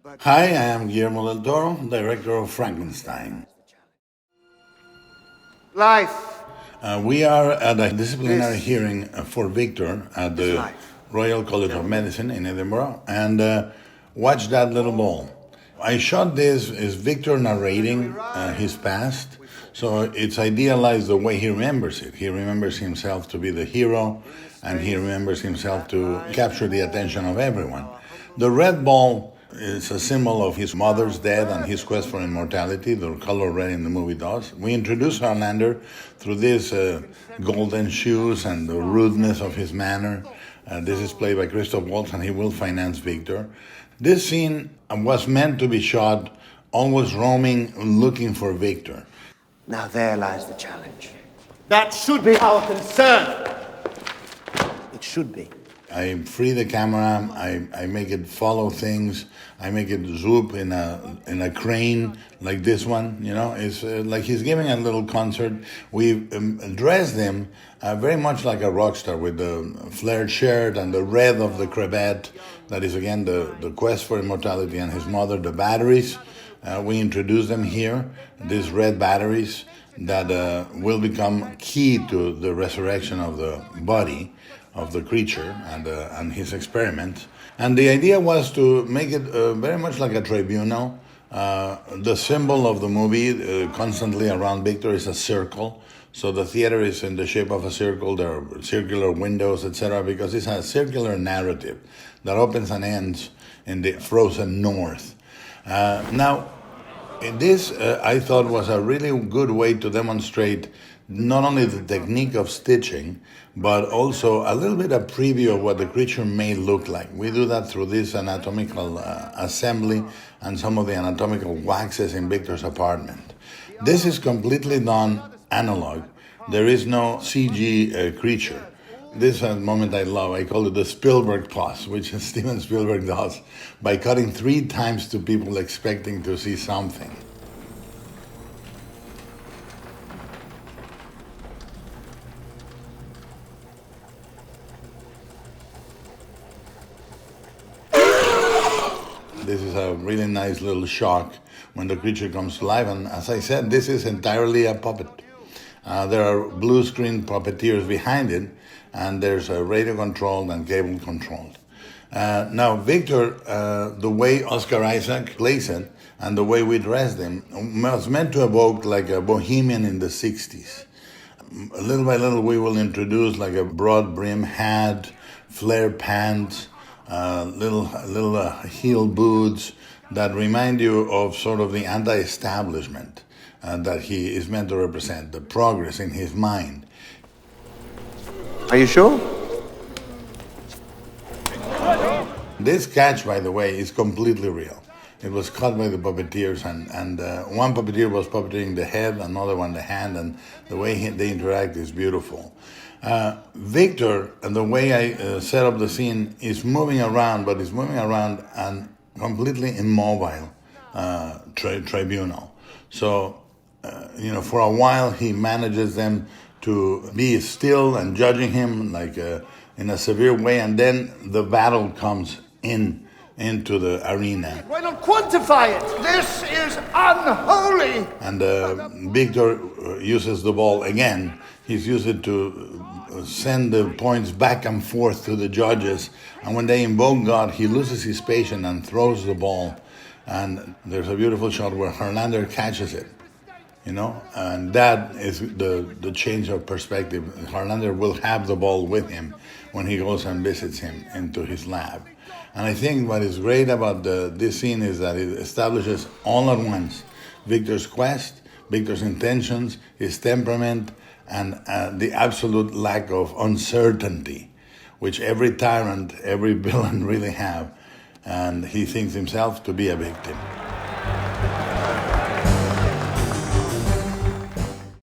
Hi, I am Guillermo del Toro, director of Frankenstein. Life. We are at a disciplinary This hearing for Victor at the life. Royal College of Medicine in Edinburgh, and watch that little ball. I shot this is Victor narrating his past, so it's idealized the way he remembers it. He remembers himself to be the hero, and he remembers himself to capture the attention of everyone. The red ball is a symbol of his mother's death and his quest for immortality. The color red in the movie does. We introduce Harlander through these golden shoes and the rudeness of his manner. This is played by Christoph Waltz, and he will finance Victor. This scene was meant to be shot always roaming, looking for Victor. Now there lies the challenge. That should be our concern. It should be. I free the camera. I make it follow things. I make it zoom in a crane like this one. You know, it's like he's giving a little concert. We dressed him very much like a rock star with the flared shirt and the red of the cravat. That is again the quest for immortality, and his mother, the batteries. We introduce them here. These red batteries that will become key to the resurrection of the body of the creature and his experiments. And the idea was to make it very much like a tribunal. The symbol of the movie constantly around Victor is a circle. So the theater is in the shape of a circle. There are circular windows, etc., because it's a circular narrative that opens and ends in the frozen north. Now, this I thought was a really good way to demonstrate not only the technique of stitching, but also a little bit of preview of what the creature may look like. We do that through this anatomical assembly and some of the anatomical waxes in Victor's apartment. This is completely done analog. There is no CG creature. This is a moment I love. I call it the Spielberg pause, which Steven Spielberg does by cutting 3 times to people expecting to see something. This is a really nice little shock when the creature comes to life. And as I said, this is entirely a puppet. There are blue screen puppeteers behind it, and there's a radio controlled and cable controlled. Now, Victor, the way Oscar Isaac plays it and the way we dressed him was meant to evoke like a bohemian in the 60s. Little by little, we will introduce like a broad brim hat, flare pants, little heel boots that remind you of sort of the anti-establishment that he is meant to represent, the progress in his mind. Are you sure? This catch, by the way, is completely real. It was cut by the puppeteers, and one puppeteer was puppeteering the head, another one the hand, and the way they interact is beautiful. Victor, the way I set up the scene, is moving around, but he's moving around and completely immobile tribunal. So, for a while he manages them to be still and judging him like in a severe way, and then the battle comes into the arena. Why not quantify it? This is unholy! And Victor uses the ball again. He's used it to send the points back and forth to the judges. And when they invoke God, he loses his patience and throws the ball. And there's a beautiful shot where Harlander catches it. And that is the change of perspective. Harlander will have the ball with him when he goes and visits him into his lab. And I think what is great about this scene is that it establishes all at once Victor's quest, Victor's intentions, his temperament, and the absolute lack of uncertainty, which every tyrant, every villain really have. And he thinks himself to be a victim.